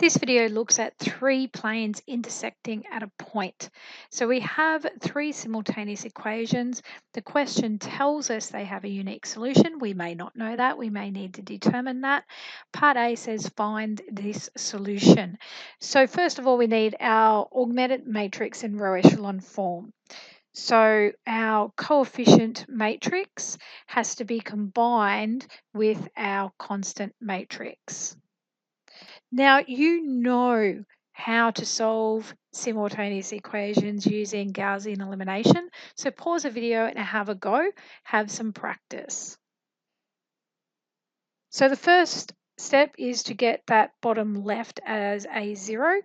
This video looks at three planes intersecting at a point. So we have three simultaneous equations. The question tells us they have a unique solution. We may not know that. We may need to determine that. Part A says find this solution. So first of all, we need our augmented matrix in row echelon form. So our coefficient matrix has to be combined with our constant matrix. Now you know how to solve simultaneous equations using Gaussian elimination. So pause the video and have a go, have some practice. So the first step is to get that bottom left as a 0.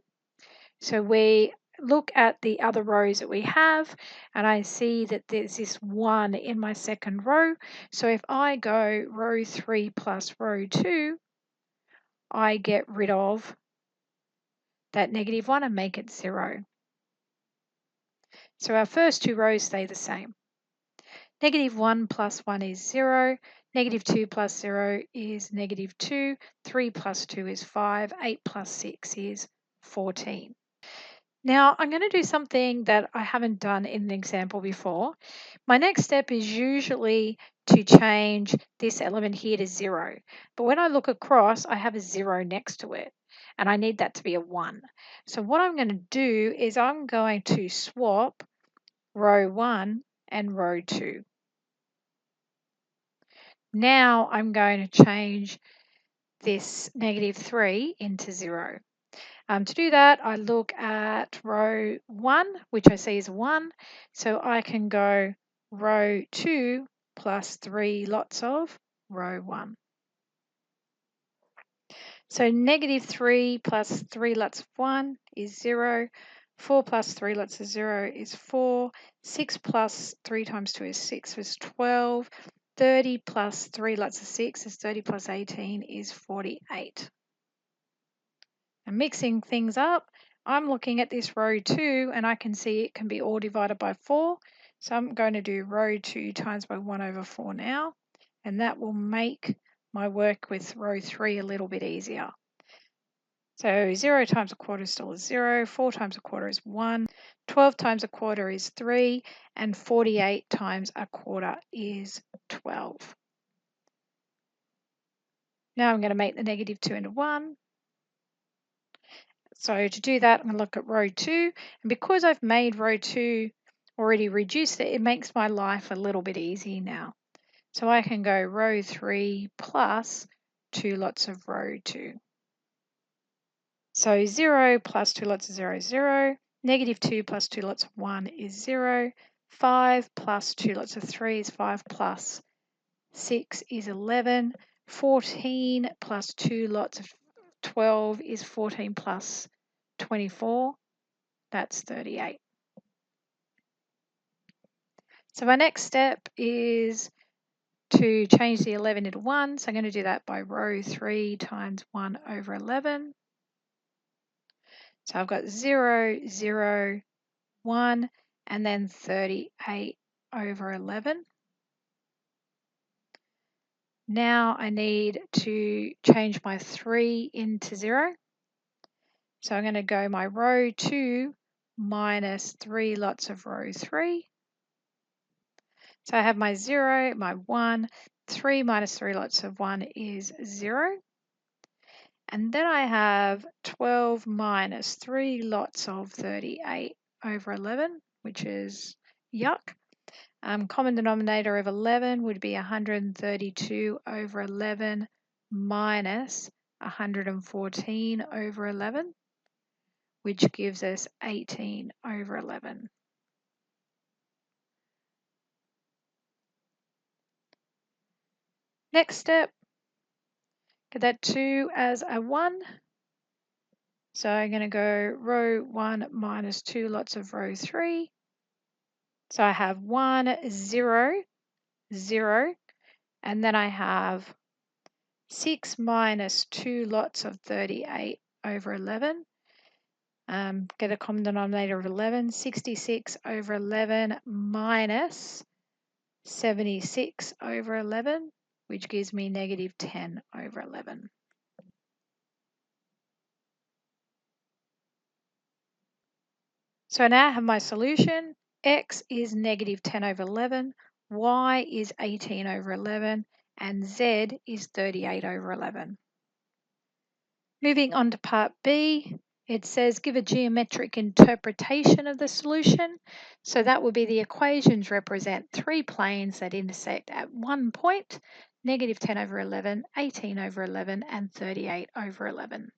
So we look at the other rows that we have and I see that there's this 1 in my second row. So if I go row 3 plus row 2, I get rid of that -1 and make it 0. So our first two rows stay the same. -1 plus 1 is 0. -2 plus 0 is -2. 3 plus 2 is 5. 8 plus 6 is 14. Now I'm going to do something that I haven't done in an example before. My next step is usually to change this element here to 0. But when I look across, I have a 0 next to it. And I need that to be a 1. So what I'm going to do is I'm going to swap row 1 and row 2. Now I'm going to change this -3 into 0. To do that, I look at row 1, which I see is 1. So I can go row 2 plus 3 lots of row 1. So -3 plus 3 lots of 1 is 0. 4 plus 3 lots of 0 is 4. 6 plus 3 times 2 is 6 is 12. 30 plus 3 lots of 6 is 30 plus 18 is 48. And mixing things up, I'm looking at this row 2 and I can see it can be all divided by 4. So I'm going to do row 2 times by 1 over 4 now. And that will make my work with row 3 a little bit easier. So 0 times a quarter is still a 0, 4 times a quarter is 1, 12 times a quarter is 3, and 48 times a quarter is 12. Now I'm going to make the -2 into 1. So to do that, I'm going to look at row 2. And because I've made row 2 already reduced it, it makes my life a little bit easy now. So I can go row 3 plus 2 lots of row 2. So 0 plus 2 lots of 0 is 0. -2 plus 2 lots of 1 is 0. 5 plus 2 lots of 3 is 5 plus 6 is 11. 14 plus 2 lots of 12 is 14 plus 24. That's 38. So my next step is to change the 11 into 1. So I'm going to do that by row 3 times 1 over 11. So I've got 0, 0, 1, and then 38 over 11. Now I need to change my 3 into 0. So I'm going to go my row 2 minus 3 lots of row 3. So I have my 0, my 1, 3 minus 3 lots of 1 is 0. And then I have 12 minus 3 lots of 38 over 11, which is yuck. Common denominator of 11 would be 132 over 11 minus 114 over 11, which gives us 18 over 11. Next step, get that 2 as a 1. So I'm going to go row 1 minus 2 lots of row 3. So I have 1, 0, 0, and then I have 6 minus 2 lots of 38 over 11. Get a common denominator of 11, 66 over 11 minus 76 over 11, which gives me -10 over 11. So now I have my solution. X is negative 10 over 11, Y is 18 over 11, and Z is 38 over 11. Moving on to part B, it says give a geometric interpretation of the solution. So that will be the equations represent three planes that intersect at one point, negative 10 over 11, 18 over 11, and 38 over 11.